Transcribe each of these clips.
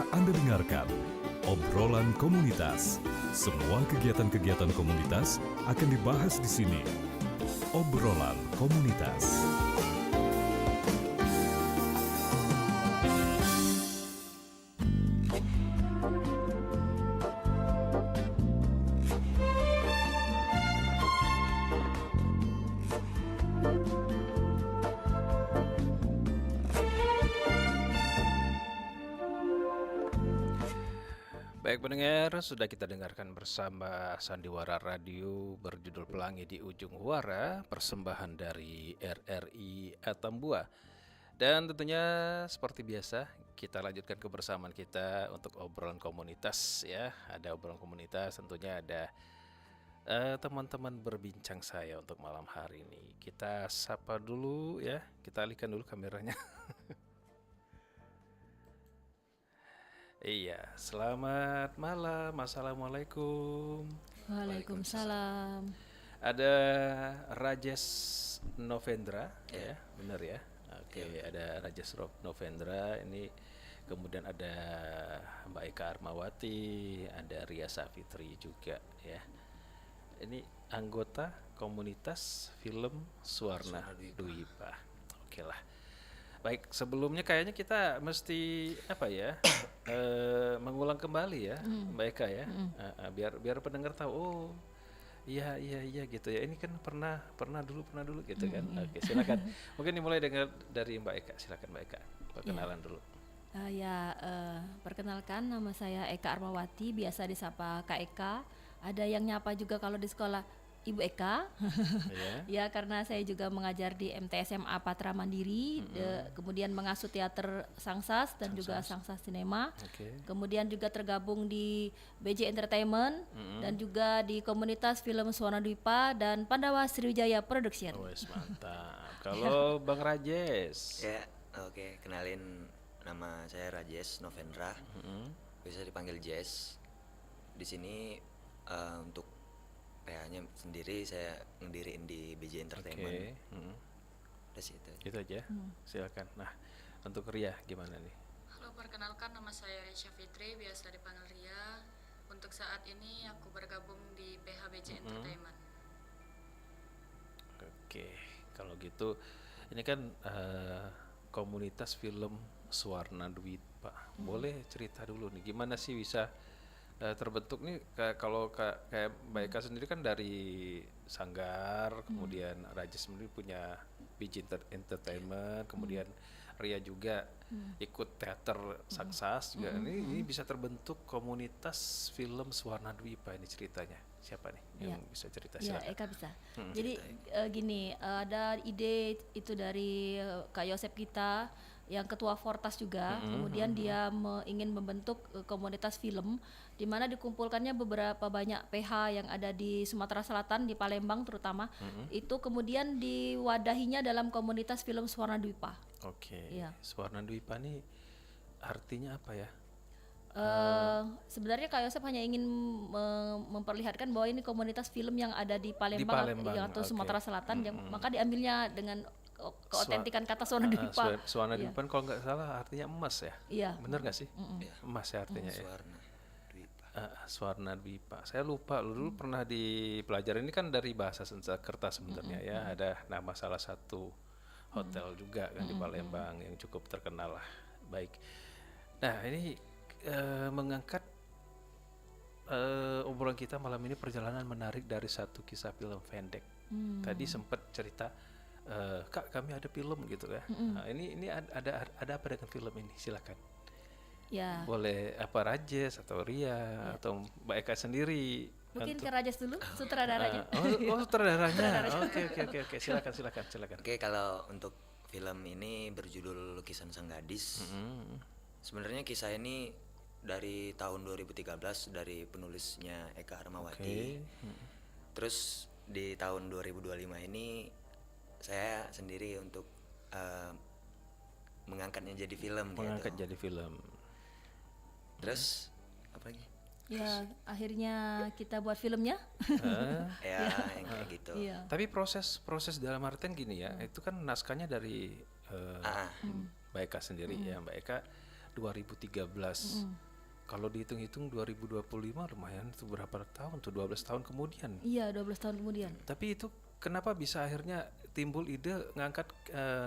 Segera Anda dengarkan obrolan komunitas. Semua kegiatan-kegiatan komunitas akan dibahas di sini. Obrolan komunitas. Baik pendengar, sudah kita dengarkan bersama Sandiwara Radio berjudul Pelangi di Ujung Huara, persembahan dari RRI Atambua. Dan tentunya seperti biasa, kita lanjutkan kebersamaan kita untuk obrolan komunitas ya. Ada obrolan komunitas, tentunya ada teman-teman berbincang saya untuk malam hari ini. Kita sapa dulu ya, kita alihkan dulu kameranya. Iya, selamat malam. Assalamualaikum. Waalaikumsalam. Ada Rajes Novendra, ya, benar ya. Oke, ada Rajes Novendra. Ini kemudian ada Mbak Eka Armawati, ada Ria Safitri juga, ya. Ini anggota komunitas film Suwarna Dwipa. Oke lah. Baik, sebelumnya kayaknya kita mesti apa ya mengulang kembali ya, Mbak Eka ya, biar pendengar tahu. Oh, iya gitu ya. Ini kan pernah dulu gitu kan. Oke, silakan. Mungkin dimulai dari Mbak Eka. Silakan Mbak Eka, perkenalan dulu. Perkenalkan, nama saya Eka Armawati, biasa disapa Kak Eka. Ada yang nyapa juga kalau di sekolah Ibu Eka. Ya, karena saya juga mengajar di MTSMA Patra Mandiri, kemudian mengasuh teater Sangsas dan juga Sangsas Cinema. Kemudian juga tergabung di BJ Entertainment dan juga di komunitas film Suwarna Dwipa dan Pandawa Sriwijaya Production. Wes, mantap. Kalau Bang Rajes. Ya, oke, kenalin, nama saya Rajes Novendra. Bisa dipanggil Jess. Di sini untuk PH-nya sendiri saya ngediriin di BJ Entertainment. Udah sih itu. Itu aja. Silakan. Nah, untuk Ria gimana nih? Halo, perkenalkan, nama saya Ria Fitri, biasa dipanggil Ria. Untuk saat ini aku bergabung di PH BJ Entertainment. Oke, kalau gitu ini kan komunitas film Suwarna Dwipa. Boleh cerita dulu nih gimana sih bisa terbentuk nih, kalau kayak Mbak Eka sendiri kan dari Sanggar, kemudian Rajes sendiri punya BJ Entertainment, kemudian Ria juga ikut teater Sangsas juga. Ini bisa terbentuk komunitas film Suwarna Dwipa, ini ceritanya. Siapa nih yang bisa cerita? Ya, Silakan. Eka bisa. Jadi gini, ada ide itu dari Kak Yosep kita, yang ketua Fortas juga. Kemudian dia ingin membentuk komunitas film di mana dikumpulkannya beberapa banyak PH yang ada di Sumatera Selatan, di Palembang terutama. Itu kemudian diwadahinya dalam komunitas film Suwarna Dwipa. Oke. Iya. Suwarna Dwipa ini artinya apa ya? Sebenarnya Kak Yosep hanya ingin memperlihatkan bahwa ini komunitas film yang ada di Palembang, atau Sumatera Selatan, yang maka diambilnya dengan keotentikan kata Suwarna Dwipa. Suwarna Dwipa kalau nggak salah artinya emas ya? Iya. Bener nggak sih? Emas ya artinya ya? Suwarna Dwipa. Suwarna Dwipa. Saya lupa dulu pernah dipelajari, ini kan dari bahasa Sanskerta sebenarnya ya. Ada nama salah satu hotel juga kan di Palembang yang cukup terkenal lah. Baik. Nah, ini mengangkat obrolan kita malam ini, perjalanan menarik dari satu kisah film pendek. Tadi sempat cerita, Kak, kami ada film gitu ya. Nah, ini ada apa dengan film ini? Silakan. Ya. Boleh apa, Rajes atau Ria atau Mbak Eka sendiri? Mungkin ke Rajes dulu, sutradaranya. Sutradaranya. Oke. Silakan. Oke, kalau untuk film ini berjudul Lukisan Sang Gadis. Sebenarnya kisah ini dari tahun 2013 dari penulisnya Eka Armawati. Terus di tahun 2025 ini saya sendiri untuk mengangkatnya jadi film. Jadi film. Terus apa lagi? Ya, akhirnya kita buat filmnya. Yang kayak gitu. Iya. Tapi proses dalam artian gini ya, itu kan naskahnya dari Mbak Eka sendiri ya. Mbak Eka 2013. Kalau dihitung-hitung 2025 lumayan tuh berapa tahun tuh, 12 tahun kemudian. Iya, 12 tahun kemudian. Tapi itu kenapa bisa akhirnya timbul ide ngangkat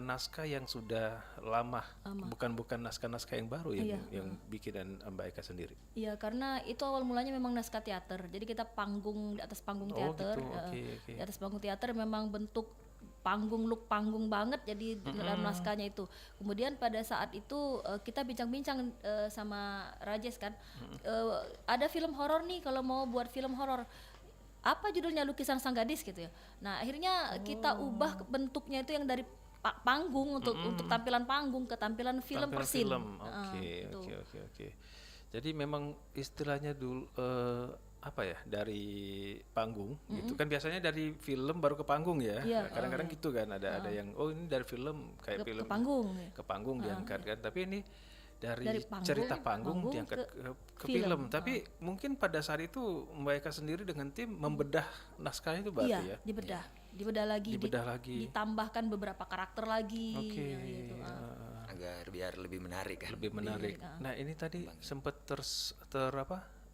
naskah yang sudah lama, bukan naskah-naskah yang baru yang bikinan Mbak Eka sendiri? Iya, karena itu awal mulanya memang naskah teater. Jadi kita panggung di atas panggung teater. Gitu. Oke. Di atas panggung teater memang bentuk look panggung banget jadi dalam naskahnya itu. Kemudian pada saat itu kita bincang-bincang sama Rajes kan, ada film horor nih, kalau mau buat film horor apa judulnya, Lukisan Sang Gadis gitu ya. Nah akhirnya kita ubah bentuknya itu yang dari panggung untuk tampilan panggung ke tampilan film per scene. Oke. Jadi memang istilahnya dulu dari panggung gitu kan, biasanya dari film baru ke panggung ya. Kadang-kadang gitu kan, ada yang ini dari film kayak film ke panggung diangkat kan, tapi ini dari cerita panggung diangkat ke film. Tapi mungkin pada saat itu Mbak Eka sendiri dengan tim membedah naskahnya itu berarti ya? Dibedah lagi, ditambahkan beberapa karakter lagi. Agar biar lebih menarik kan. Lebih menarik. Nah ini tadi sempat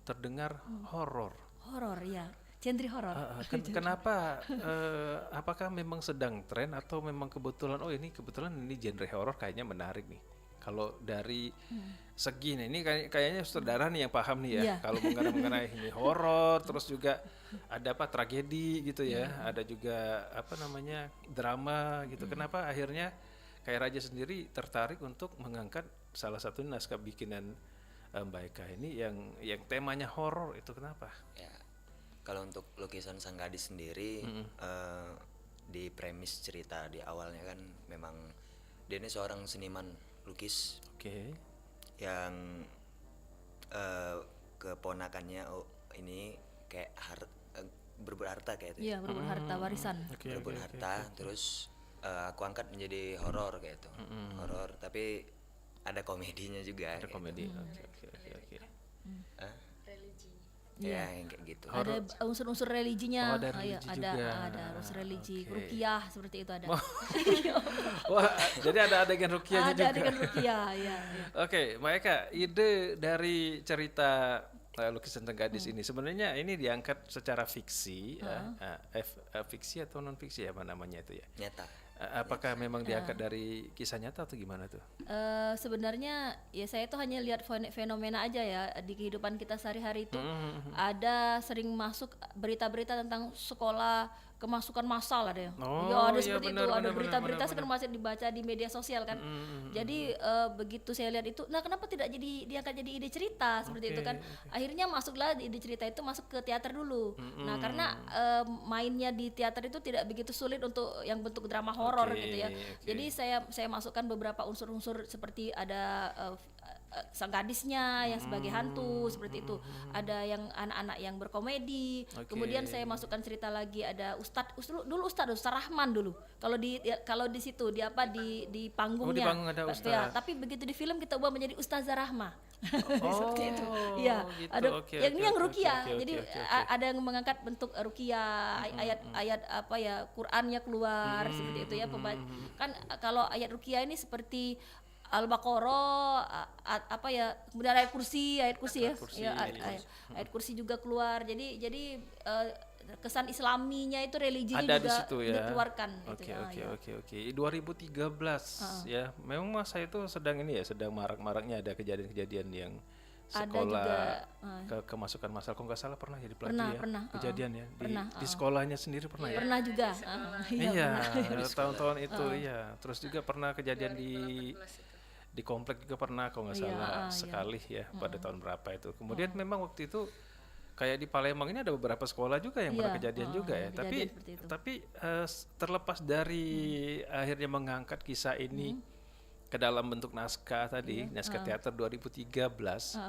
terdengar horor ya, genre horor. Kenapa? Apakah memang sedang tren atau memang kebetulan ini genre horor kayaknya menarik nih? Kalau dari segi ini kayaknya saudara nih yang paham nih ya. Kalau mengenai ini horor, terus juga ada tragedi gitu ya, ada juga drama gitu. Kenapa akhirnya kayak Raja sendiri tertarik untuk mengangkat salah satu naskah bikinan Mbak Eka ini yang temanya horor itu, kenapa? Ya, kalau untuk Lukisan Sang Gadis sendiri di premis cerita di awalnya kan memang dia ini seorang seniman lukis yang keponakannya ini kayak berebut harta kayak itu. Iya, berebut harta warisan. Berebut harta. Terus aku angkat menjadi horor kayak itu. Horor tapi ada komedinya juga. Ada komedi. Oke. religi. Ya, yang kayak gitu. Ada unsur-unsur religinya. Ada religi juga. Ada unsur religi, ruqyah seperti itu ada. Wah, jadi ada adegan ruqyahnya juga. Ada adegan ruqyah, ya. Oke, Mbak Eka, ide dari cerita Lukisan Sang Gadis ini sebenarnya ini diangkat secara fiksi, fiksi atau non fiksi apa namanya itu ya? Nyata. Apakah memang diangkat dari kisah nyata atau gimana tuh? Sebenarnya ya saya tuh hanya lihat fenomena aja ya di kehidupan kita sehari-hari itu. Ada sering masuk berita-berita tentang sekolah kemasukan massal ada ya. Ada seperti itu, ada berita-berita sekarang masih dibaca di media sosial kan. Jadi begitu saya lihat itu, nah kenapa tidak diangkat jadi ide cerita seperti itu kan. Akhirnya masuklah ide cerita itu masuk ke teater dulu. Nah karena mainnya di teater itu tidak begitu sulit untuk yang bentuk drama horor gitu ya. Jadi saya masukkan beberapa unsur-unsur seperti ada sang gadisnya yang sebagai hantu seperti itu, ada yang anak-anak yang berkomedi. Kemudian saya masukkan cerita lagi, ada Ustadz Rahman dulu. Kalau di situ di panggungnya. Di panggung ada Ustadz. Ya, tapi begitu di film kita ubah menjadi Ustazah Rahma. Seperti itu. Iya, gitu. ada yang ruqyah. Jadi ada yang mengangkat bentuk ruqyah, ayat Qur'annya keluar seperti itu ya. Kan kalau ayat ruqyah ini seperti Al-Baqarah, kemudian ayat kursi ya. Ayat kursi juga keluar. Jadi kesan islaminya itu religinya ada juga di situ ya. dikeluarkan. Oke. 2013 ya. Memang masa itu sedang marak-maraknya ada kejadian-kejadian yang sekolah kemasukan massal. Kalau nggak salah pernah ya di Pelati kejadian ya di sekolahnya sendiri pernah ya. Pernah juga. Iya, tahun-tahun itu iya. Terus juga pernah kejadian di komplek juga pernah kalau nggak salah sekali ya pada tahun berapa itu. Kemudian memang waktu itu kayak di Palembang ini ada beberapa sekolah juga yang pernah kejadian juga ya. Tapi terlepas dari akhirnya mengangkat kisah ini ke dalam bentuk naskah tadi, naskah teater 2013,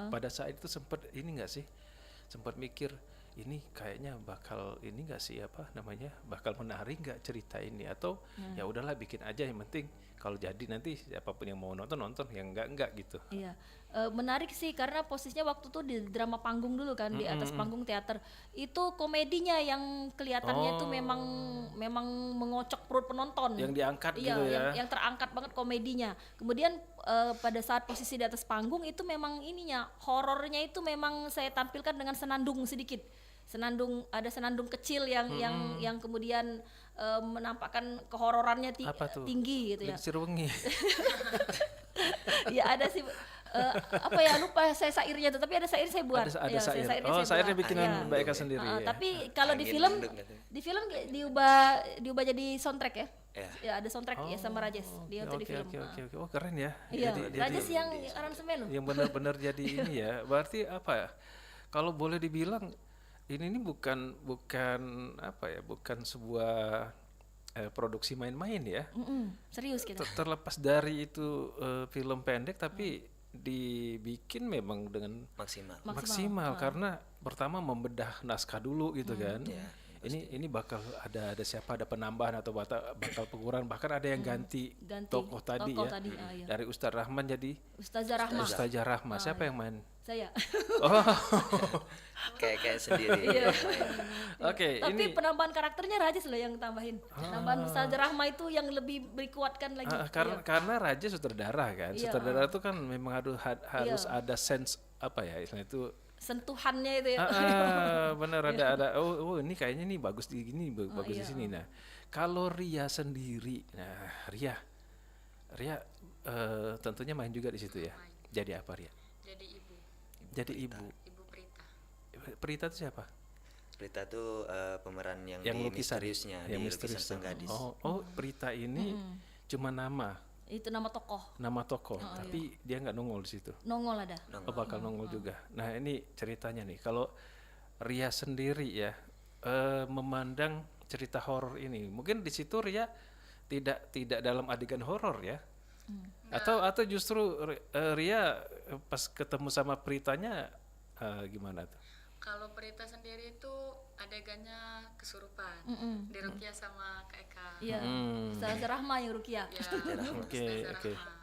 pada saat itu sempat mikir ini kayaknya bakal bakal menarik nggak cerita ini, atau ya udahlah bikin aja, yang penting kalau jadi nanti siapapun yang mau nonton yang enggak gitu. Iya, menarik sih karena posisinya waktu tuh di drama panggung dulu kan, di atas panggung teater itu komedinya yang kelihatannya itu memang mengocok perut penonton. Yang diangkat Iya, gitu ya. yang terangkat banget komedinya. Kemudian pada saat posisi di atas panggung itu memang ininya horornya itu memang saya tampilkan dengan senandung sedikit. Ada senandung kecil yang kemudian menampakkan kehororannya Apa tuh? tinggi gitu ya. Lingsir wengi. Ya ada sih apa ya lupa saya syairnya tuh, tapi ada syair saya buat. Ada Ya, syair. syairnya Oh, saya syairnya buat. bikinan Iya. Mbak Eka sendiri ya. Tapi kalau di Angin film mendung katanya. diubah jadi soundtrack ya. Ya. Ya ada soundtrack ya sama Rajes dia untuk di film. Oke. Oh, keren ya. Iya, Jadi- Rajes yang aransemen loh. yang benar-benar jadi ini ya. Berarti apa ya? Kalau boleh dibilang ini bukan apa ya? Bukan sebuah produksi main-main ya. Serius kita. Terlepas dari itu film pendek tapi dibikin memang dengan maksimal karena pertama membedah naskah dulu gitu kan. Ini bakal ada siapa, ada penambahan atau bakal pengurangan, bahkan ada yang ganti tokoh tadi ya. Iya. Dari Ustadz Rahman jadi Ustazah Rahma. Ustazah Rahma. Siapa yang main? Saya. Kayak sendiri. Iya. Oke, Tapi ini penambahan karakternya Rajes loh yang tambahin. Penambahan Ustazah Rahma itu yang lebih dikuatkan lagi. karena Raja sutradara kan. Iya, Sutradara itu kan memang harus ada sense apa ya, istilah itu Sentuhannya itu ya. bener ada oh ini kayaknya nih bagus di gini bagus di sini. Nah kalau Ria sendiri, nah Ria tentunya main juga di situ ya. Jadi apa Ria? Jadi ibu, Jadi ibu. Ibu Prita. Prita itu siapa? Prita tuh pemeran yang Yang di lukisan, misteriusnya, yang di misterius. lukisan Sang Gadis. Oh Prita ini cuma nama Itu nama tokoh. tokoh, tapi dia nggak nongol di situ. Nongol ada. Oh, bakal nongol juga. Nah ini ceritanya nih, kalau Ria sendiri ya memandang cerita horor ini, mungkin di situ Ria tidak dalam adegan horor ya, atau justru Ria pas ketemu sama Pritanya gimana tuh? Kalau Prita sendiri itu adegannya kesurupan, diruqyah sama Kak Eka. Iya. Ustazah Rahma yang Rukiah. Ya, Oke. Rahma.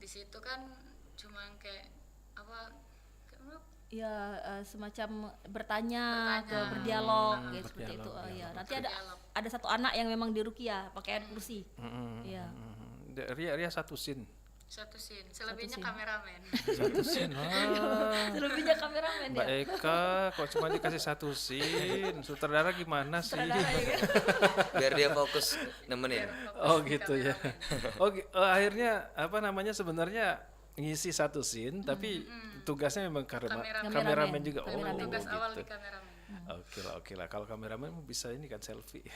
Di situ kan cuma kayak apa? Ya semacam bertanya, berdialog gitu seperti itu. Ya. Nanti ada satu anak yang memang di Rukiah pakai air kursi. Iya. Ria satu scene. Satu scene, selebihnya kameramen. Satu scene. Selebihnya kameramen Mbak ya. Eka kok cuma dikasih satu scene, sutradara gimana sih? Sutradara ya kan? Biar dia fokus nemenin. Oh gitu ya. Akhirnya apa namanya sebenarnya ngisi satu scene tapi tugasnya memang kameramen juga. Kameramen. Tugas awal gitu. di kameramen. Oke lah. Kalau kameramen bisa ini kan selfie.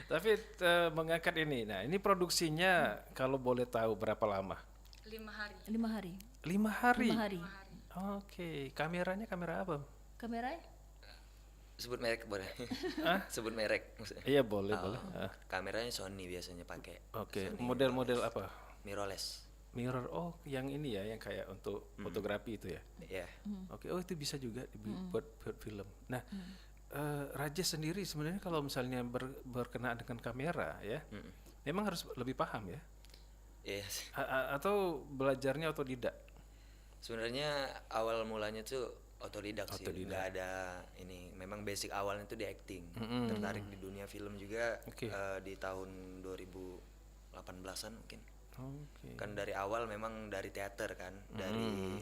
Tapi mengangkat ini. Nah, ini produksinya kalau boleh tahu berapa lama? 5 hari. 5 hari. 5 hari. 5 hari. Oke, kameranya kamera apa? Kameranya? Sebut merek boleh? Sebut merek maksudnya. Iya boleh. Kameranya Sony biasanya pakai. Oke, model-model apa? Mirrorless. Mirror, yang ini ya, yang kayak untuk fotografi itu ya. Ya. Oke, itu bisa juga buat film. Nah, Rajes sendiri sebenarnya kalau misalnya berkenaan dengan kamera ya, memang harus lebih paham ya. Iya. Atau belajarnya otodidak. Sebenarnya awal mulanya tuh otodidak sih, nggak ada ini. Memang basic awalnya tuh di acting. Tertarik di dunia film juga di tahun 2018-an mungkin. Oke. Kan dari awal memang dari teater kan, dari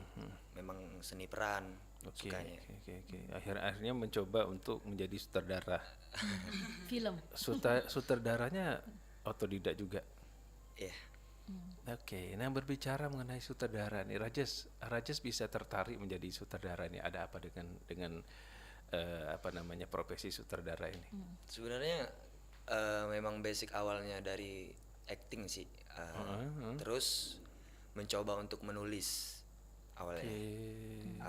memang seni peran sukanya. Oke. Akhirnya mencoba untuk menjadi sutradara. Film. Sutradaranya otodidak juga. Iya. Oke, nah berbicara mengenai sutradara nih, Rajes bisa tertarik menjadi sutradara ini. Ada apa dengan apa namanya profesi sutradara ini? Sebenarnya memang basic awalnya dari acting sih. Terus mencoba untuk menulis awalnya.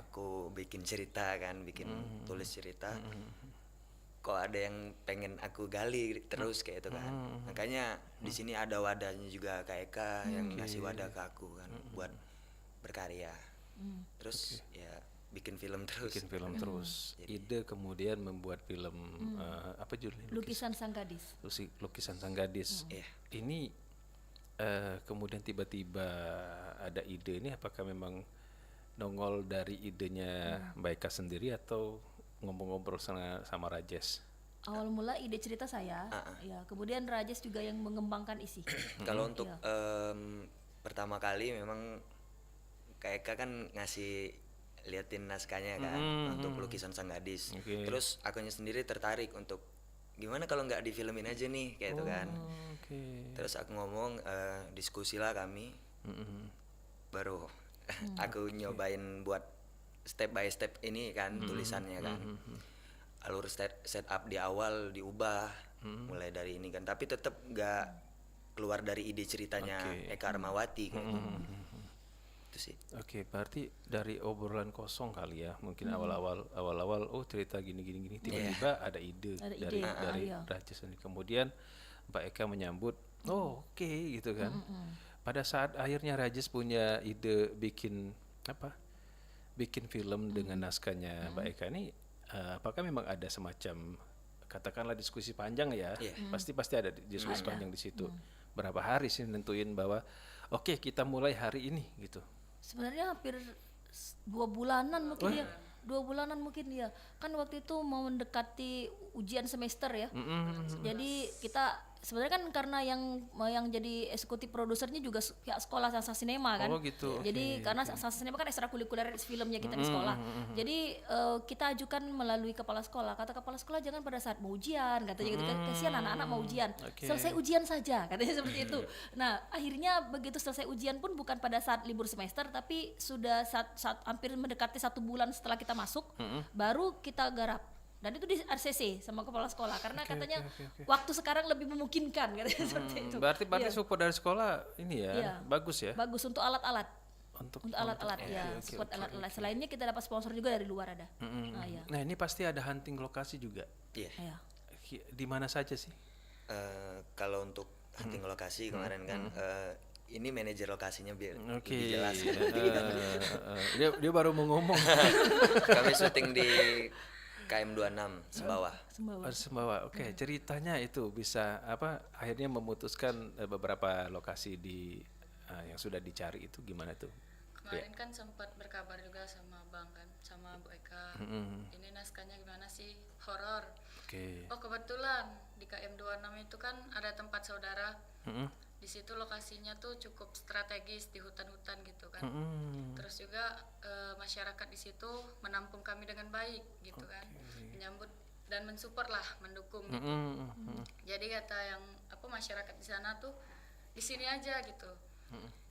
Aku bikin cerita kan, tulis cerita. Kok ada yang pengen aku gali terus kayak itu kan. Makanya di sini ada wadahnya juga Kak Eka yang ngasih wadah ke aku kan buat berkarya. Terus ya bikin film terus. bikin film terus. Ide kemudian membuat film apa judulnya? Lukisan Sang Gadis. Lukisan Sang Gadis. Iya. Ini kemudian tiba-tiba ada ide ini, apakah memang nongol dari idenya Mbak Eka sendiri atau ngobrol-ngobrol sama Rajes? Awal mula ide cerita saya, ya kemudian Rajes juga yang mengembangkan isi. Kalau untuk pertama kali memang Kak Eka kan ngasih liatin naskahnya kan untuk lukisan Sang Gadis. Oke. Terus akunya sendiri tertarik untuk gimana kalau nggak difilmin aja nih kayak itu kan. Oke. Terus aku ngomong diskusi lah kami. Baru aku nyobain buat step by step ini kan tulisannya kan. Alur setup di awal diubah mulai dari ini kan, tapi tetap nggak keluar dari ide ceritanya Eka Armawati kayak gitu. Itu sih. Oke, berarti dari obrolan kosong kali ya, mungkin awal-awal oh cerita gini tiba-tiba ada ide Ada dari ide, iya. Rajes sendiri. Kemudian Mbak Eka menyambut, oh oke gitu kan. Pada saat akhirnya Rajes punya ide bikin film dengan naskahnya Mbak Eka ini, apakah memang ada semacam katakanlah diskusi panjang ya? Pasti ada diskusi panjang di situ. Berapa hari sih nentuin bahwa oke, kita mulai hari ini gitu? Sebenarnya hampir 2 bulanan mungkin ya. 2 bulanan mungkin ya. Kan waktu itu mau mendekati ujian semester ya. Jadi kita sebenarnya kan karena yang jadi eksekutif produsernya juga pihak sekolah Sasa Sinema kan. Oh gitu. Jadi karena Sasa Sinema kan ekstrakurikuler filmnya kita di sekolah. Jadi kita ajukan melalui kepala sekolah. Kata kepala sekolah jangan pada saat mau ujian, katanya gitu kan. Kasihan anak-anak mau ujian. Selesai ujian saja, katanya seperti itu. Nah, akhirnya begitu selesai ujian pun bukan pada saat libur semester, tapi sudah saat hampir mendekati 1 bulan setelah kita masuk, baru kita garap. Dan itu di RCC sama kepala sekolah karena katanya waktu sekarang lebih memungkinkan katanya seperti itu. Berarti support dari sekolah ini ya, Iya. bagus ya? Bagus untuk alat-alat. Untuk Alat-alat ya, support alat-alat. Selainnya kita dapat sponsor juga dari luar ada. Nah, ya. Nah ini pasti ada hunting lokasi juga. Iya. Ya. Di mana saja sih? Kalau untuk hunting lokasi kemarin kan ini manajer lokasinya biar Oke. lebih jelas. Dia baru mau ngomong. Kami syuting di KM26 Sembawah. Sembawa. Oke, ceritanya itu bisa akhirnya memutuskan beberapa lokasi di yang sudah dicari itu gimana tuh? Kemarin kan sempat berkabar juga sama Bang kan, sama Bu Eka. Ini naskahnya gimana sih? Horor. Oke. Oh kebetulan di KM26 itu kan ada tempat saudara. Di situ lokasinya tuh cukup strategis di hutan-hutan gitu kan. Terus juga masyarakat di situ menampung kami dengan baik gitu kan, menyambut dan mensupport lah, mendukung gitu. Jadi kata yang masyarakat di sana tuh di sini aja gitu.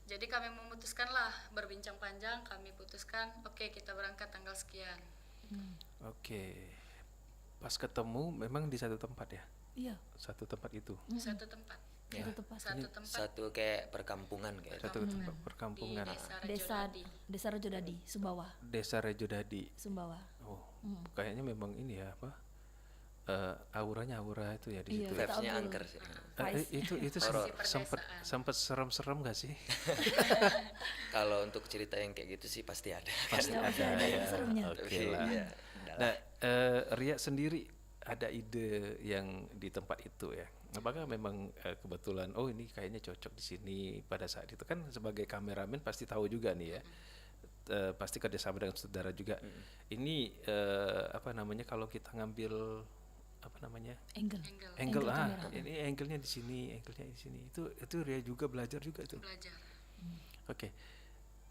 Jadi kami memutuskan lah, berbincang panjang kami putuskan oke, kita berangkat tanggal sekian. Oke. Pas ketemu memang di satu tempat ya? Iya. Satu tempat itu. Satu tempat. Satu tempat Satu kayak perkampungan kayak. Satu tempat perkampungan. di Desa Rejodadi. Desa Rejodadi, Sumbawa. Desa Rejodadi. Sumbawa. Oh, kayaknya memang ini ya auranya aura itu ya di Iya, situ. kita Vibes-nya ambil. angker sih. Itu sempat serem-serem gak sih? Kalau untuk cerita yang kayak gitu sih pasti ada. Pasti ada ya. seremnya. Oke lah. Iya, Nah, Ria sendiri ada ide yang di tempat itu ya. Apakah memang kebetulan ini kayaknya cocok di sini pada saat itu kan sebagai kameramen pasti tahu juga nih ya. Pasti kerjasama dengan saudara juga. Ini kalau kita ngambil Angle. angle kamera. ini angle-nya di sini, angle-nya di sini. Itu Ria juga belajar juga itu. Belajar. Oke.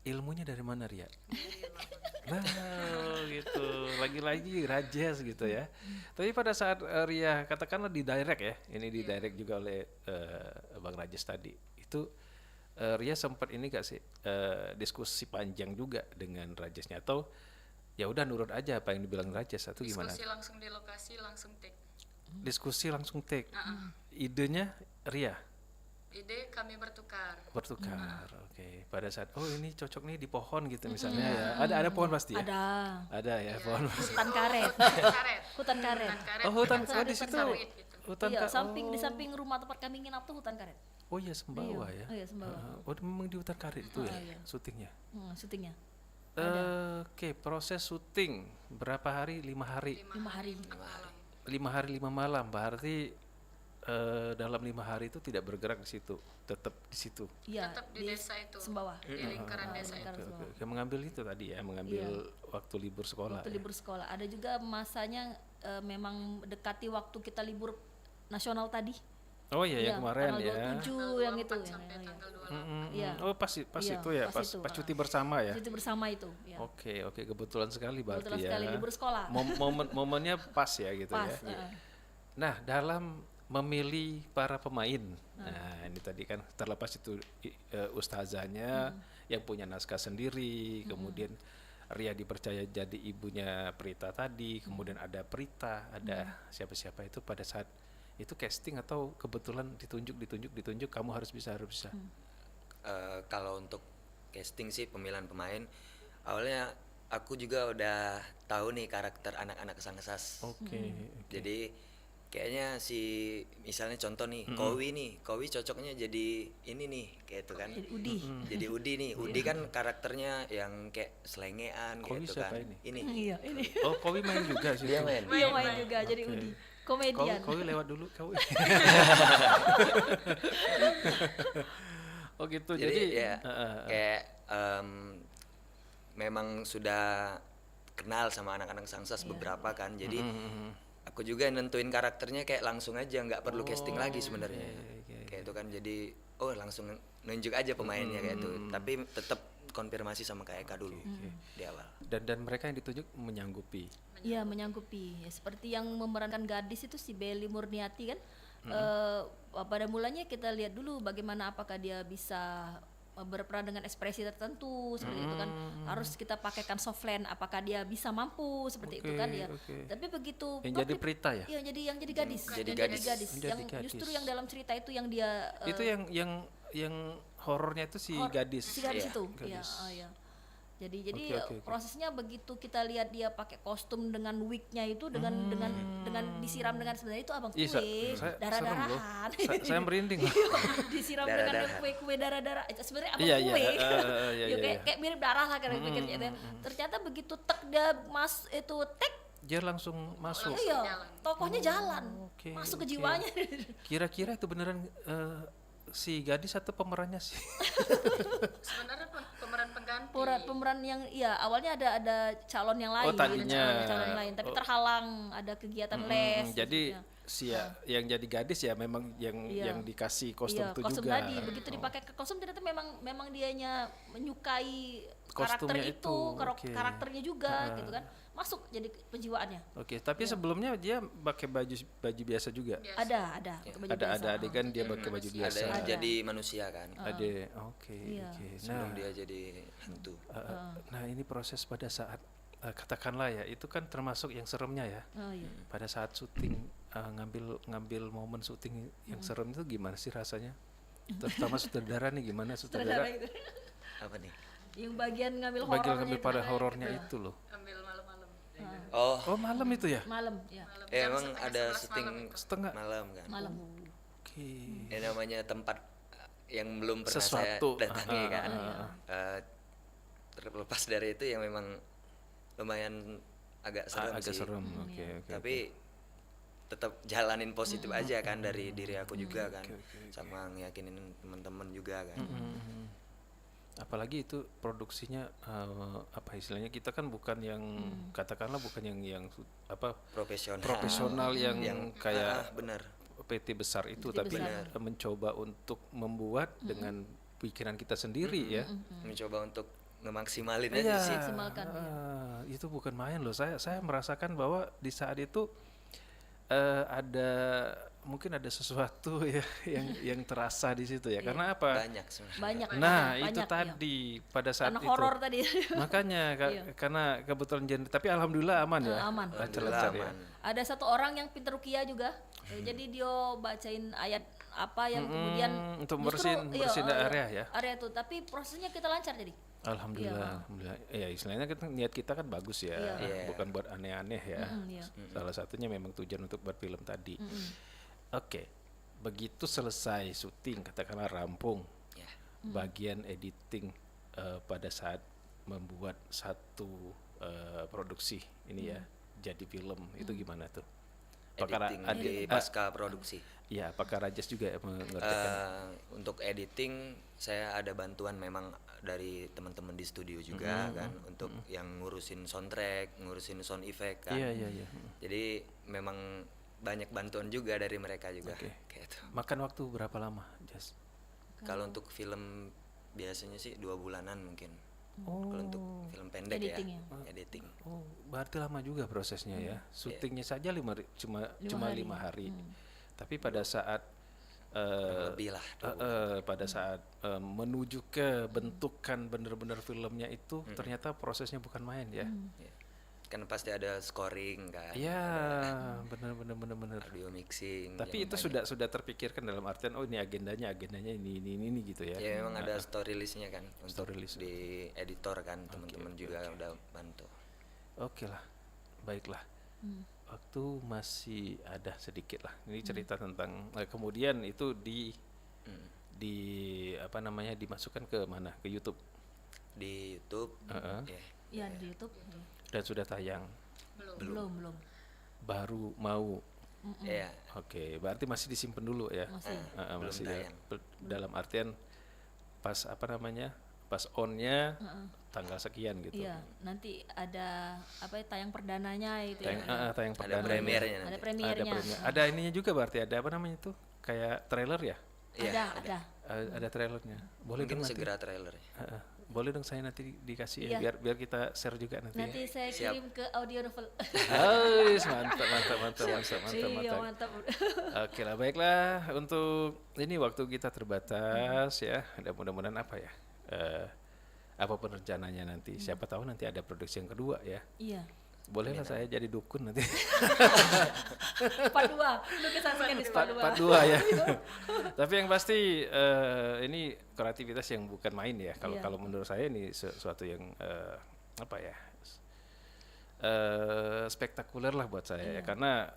Ilmunya dari mana Ria? Dari Bang. Nah, gitu. Lagi-lagi Rajes gitu ya. Tapi pada saat Ria katakanlah di direct ya, ini di direct juga oleh Bang Rajes tadi. Itu Ria sempat ini gak sih diskusi panjang juga dengan Rajesnya atau ya udah nurut aja apa yang dibilang Rajes atau gimana? Diskusi langsung di lokasi, langsung take. Diskusi langsung take. Idenya Ria Ide kami bertukar. Oke. Pada saat ini cocok nih di pohon gitu misalnya ya. Ada pohon pasti ya? Ada ya pohon. Hutan karet. Karet. Hutan karet. Hutan Hutan di situ. sawit gitu. Hutan Iya, di samping rumah tempat kami nginap tuh hutan karet. Oh iya Sembawah ya. Oh iya, Sembawah. Memang di hutan karet itu ya syutingnya. Syutingnya. Oke, proses syuting berapa hari? 5 hari. 5 hari. 5 hari 5 malam. Berarti dalam 5 hari itu tidak bergerak di situ, tetap di situ. Iya, Tetap di desa itu. Sembawah. Di lingkaran desa itu. Lingkaran Oke, Sembawah. oke. Mengambil itu tadi ya, mengambil waktu libur sekolah. Waktu ya. libur sekolah. Ada juga masanya memang mendekati waktu kita libur nasional tadi. Oh iya, yang kemarin tanggal ya. 27 yang itu. Sampai tanggal 28. Iya. Oh pas Iya, itu ya, pas pas, itu. pas cuti bersama ya. Itu bersama itu. Ya. Oke, kebetulan sekali berarti Kebetulan ya. sekali libur sekolah. Momennya pas ya gitu Pas. ya. Nah, dalam memilih para pemain, nah ini tadi kan terlepas itu ustazahnya yang punya naskah sendiri, kemudian Ria dipercaya jadi ibunya Prita tadi, kemudian ada Prita, ada siapa-siapa itu pada saat itu casting atau kebetulan ditunjuk kamu harus bisa. Kalau untuk casting sih pemilihan pemain, awalnya aku juga udah tahu nih karakter anak-anak Sangsas. Oke. Jadi kayaknya misalnya contoh nih, Kowi cocoknya jadi ini nih, kayak itu kan. Jadi Udi. Jadi Udi nih, Udi kan karakternya yang kayak selengean Kowi gitu siapa kan. ini? Iya, ini. Oh, Kowi main juga sih. Dia main. Iya main juga jadi Udi. Komedian. Kowi lewat dulu, Kowi. Oh gitu. Jadi Jadi ya kayak memang sudah kenal sama anak-anak Sangsas beberapa kan. Jadi aku juga nentuin karakternya kayak langsung aja, nggak perlu casting lagi sebenarnya. Kayak itu kan, jadi langsung nunjuk aja pemainnya kayak itu. Tapi tetap konfirmasi sama Kak Eka dulu di awal. dan mereka yang ditunjuk menyanggupi. Iya menyanggupi. Ya, seperti yang memerankan gadis itu si Belly Murniati kan. Pada mulanya kita lihat dulu bagaimana apakah dia bisa berperan dengan ekspresi tertentu seperti itu kan, harus kita pakaikan softland, apakah dia bisa mampu seperti itu kan ya. Tapi begitu Yang jadi Prita ya? Iya, yang jadi gadis. Jadi Yang gadis. Jadi Yang gadis. justru yang dalam cerita itu yang dia Itu yang horornya itu si gadis. si gadis Iya, itu. Iya, gadis. iya. Jadi Oke. prosesnya begitu kita lihat dia pakai kostum dengan wignya itu dengan disiram dengan sebenarnya itu abang kue Iya, serem loh. darah-darahan. Saya merinding loh. Disiram Darah-darah. dengan kue darah-darah. Itu sebenarnya abang Iya, kue. iya, Ya, kayak mirip darah lah karena pikirnya itu. Ternyata begitu tek dia itu tek Dia langsung masuk. iya, tokohnya jalan. Oke, Masuk ke oke. jiwanya. Kira-kira itu beneran si gadis atau pemerannya sih? Sebenarnya pemeran pengganti. Pemeran yang awalnya ada calon yang lain, tadinya. calon yang lain, tapi terhalang ada kegiatan les. Jadi maksudnya. yang jadi gadis ya memang yang dikasih kostum itu kostum juga. tadi begitu dipakai ke kostum ternyata memang dianya menyukai Kostumnya karakter itu, oke. karakternya juga gitu kan, masuk jadi penjiwaannya. Oke, tapi sebelumnya dia pakai baju biasa juga. Biasa. Ada pakai baju biasa. Ada adegan dia pakai baju Ada biasa. yang jadi manusia kan, Ada. Oke. Iya. sebelum dia jadi hantu. Nah, ini proses pada saat katakanlah ya, itu kan termasuk yang seremnya ya. Oh, iya. Pada saat syuting ngambil momen syuting yang serem itu gimana sih rasanya? Terutama sutradara nih, gimana Sutradara sutradara? itu. Apa nih? Yang bagian ngambil Bagian horornya ngambil itu. pada horornya itu loh. Ambil malam-malam. Oh, Oh, malam itu ya? Malam, ya. emang ada syuting Setengah. malam kan. Malam. Oke. Ini namanya tempat yang belum pernah saya Sesuatu. datangi kan. Terlepas dari itu yang memang lumayan agak serem Agak sih. serem. Oke. Tapi tetap jalanin positif aja kan dari diri aku juga kan, sama ngeyakinin teman-teman juga kan. Apalagi itu produksinya apa istilahnya, kita kan bukan yang katakanlah bukan yang profesional yang kayak benar. PT besar itu, PT tapi besar. mencoba untuk membuat dengan pikiran kita sendiri ya. Mencoba untuk ngemaksimalin Iya. aja sih. Maksimalkan, ya. Itu bukan main loh. Saya merasakan bahwa di saat itu mungkin ada sesuatu ya yang terasa di situ ya. Karena apa? Banyak sebenarnya. Banyak. Nah, banyak, itu iya. tadi pada saat Karena itu. horor tadi. Makanya karena kebetulan genre, tapi alhamdulillah aman ya. Aman. Lancar-lancar ya. Ada satu orang yang pintar ruqyah juga. Jadi dia bacain ayat apa yang kemudian untuk justru, bersihin area ya. Area itu, tapi prosesnya kita lancar jadi. Alhamdulillah, alhamdulillah. Ya istilahnya niat kita kan bagus ya, Iya. bukan buat aneh-aneh ya. Iya. Salah satunya memang tujuan untuk buat film tadi. Oke, begitu selesai syuting, katakanlah rampung, Ya. bagian editing pada saat membuat satu produksi ini ya jadi film itu gimana tuh? Editing di pasca produksi. Ya, apakah Rajes juga mengerjakan? Untuk editing saya ada bantuan memang dari teman-teman di studio juga kan, untuk yang ngurusin soundtrack, ngurusin sound effect kan. Iya. Jadi memang banyak bantuan juga dari mereka juga. Oke. Kayak itu. Makan waktu berapa lama, Jas? Kalau untuk film biasanya sih 2 bulanan mungkin. Oh. Kalau untuk film pendek Editing ya, ya? editing. Oh, berarti lama juga prosesnya ya. Syutingnya saja cuma 5 hari. Tapi pada saat Lebih lah. pada saat menuju ke bentukan bener-bener filmnya itu ternyata prosesnya bukan main ya. Ya. Kan pasti ada scoring kan. Iya, bener. Audio mixing. Tapi yang itu banyak. sudah terpikirkan dalam artian ini agendanya ini gitu ya. Ya memang ada story listnya kan untuk Story list. di editor kan, teman-teman juga udah bantu. Oke lah, baiklah. Waktu masih ada sedikit lah. Ini cerita tentang kemudian itu di apa namanya dimasukkan ke mana? Ke YouTube Di YouTube. Ya. Iya di YouTube. dan sudah tayang. Belum. Baru mau. Ya. Oke, berarti masih disimpan dulu ya. Masih. Belum Masih tayang. dalam artian pas apa namanya? Pas on-nya tanggal sekian gitu. Iya, nanti ada apa ya, tayang perdananya itu Tayang, ya. tayang Ada perdana. premiernya Ada nanti. Ada premiernya. premier. Ada ininya juga berarti ada apa namanya itu? Kayak trailer ya? Iya, Ada. Ada trailernya. Boleh Mungkin dong nanti. segera trailer ya. Boleh dong saya nanti dikasih Iya. ya biar kita share juga nanti. Nanti saya Siap. kirim ke audio novel. Mantap. Iya, mantap. Oke lah, baiklah. Untuk ini waktu kita terbatas ya. Dan mudah-mudahan apa ya? Apapun rencananya nanti. Siapa tahu nanti ada produksi yang kedua ya. Iya. Bolehlah saya jadi dukun nanti. Part 2. Lukisan Senggadis part 2. Part 2 ya. Tapi yang pasti ini kreativitas yang bukan main ya. Kalau Iya. kalau menurut saya ini sesuatu yang apa ya? Spektakuler lah buat saya ya. Karena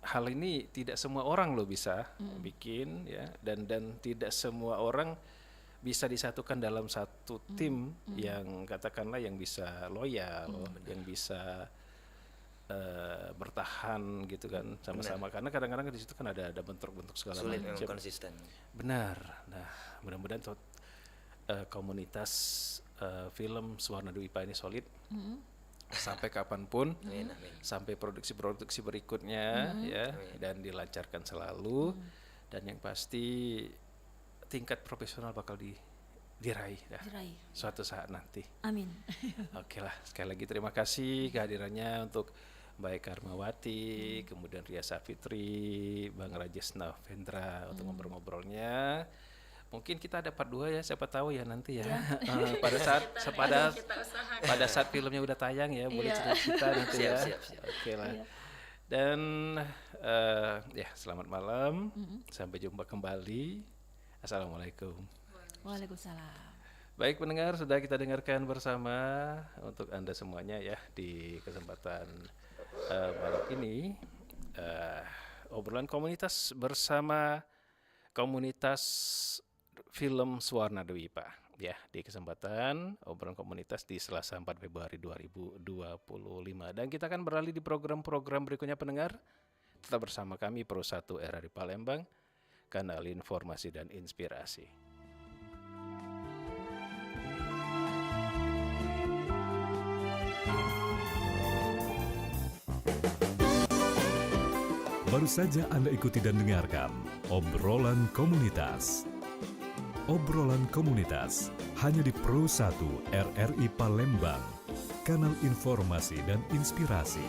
hal ini tidak semua orang loh bisa bikin ya, dan tidak semua orang bisa disatukan dalam satu tim yang katakanlah yang bisa loyal, yang bisa bertahan gitu kan sama-sama. Karena kadang-kadang di situ kan ada bentuk-bentuk segala Sulit memang macam. konsisten. Benar. Nah, mudah-mudahan komunitas film Suwarna Dwi IPA ini solid sampai kapanpun, Amin, amin. sampai produksi-produksi berikutnya ya, dan dilancarkan selalu. Dan yang pasti tingkat profesional bakal diraih ya, Diraih. suatu saat nanti. Amin. Oke lah, sekali lagi terima kasih kehadirannya untuk Mbak Eka Armawati, kemudian Ria Safitri, Bang Rajes Novendra untuk ngobrol-ngobrolnya. Mungkin kita ada part 2 ya, siapa tahu ya nanti ya. Pada saat Kita usahakan. pada saat filmnya udah tayang ya, boleh Iya. cerita nanti ya. Siap. Oke lah. Dan ya selamat malam, sampai jumpa kembali. Assalamualaikum. Waalaikumsalam. Baik pendengar, sudah kita dengarkan bersama untuk Anda semuanya ya di kesempatan malam ini obrolan komunitas bersama komunitas film Suwarna Dwi IPA ya, di kesempatan obrolan komunitas di Selasa 4 Februari 2025. Dan kita akan beralih di program-program berikutnya pendengar. Tetap bersama kami Pro 1 RRI Palembang, kanal informasi dan inspirasi. Baru saja Anda ikuti dan dengarkan obrolan komunitas. Obrolan komunitas hanya di Pro 1 RRI Palembang, kanal informasi dan inspirasi.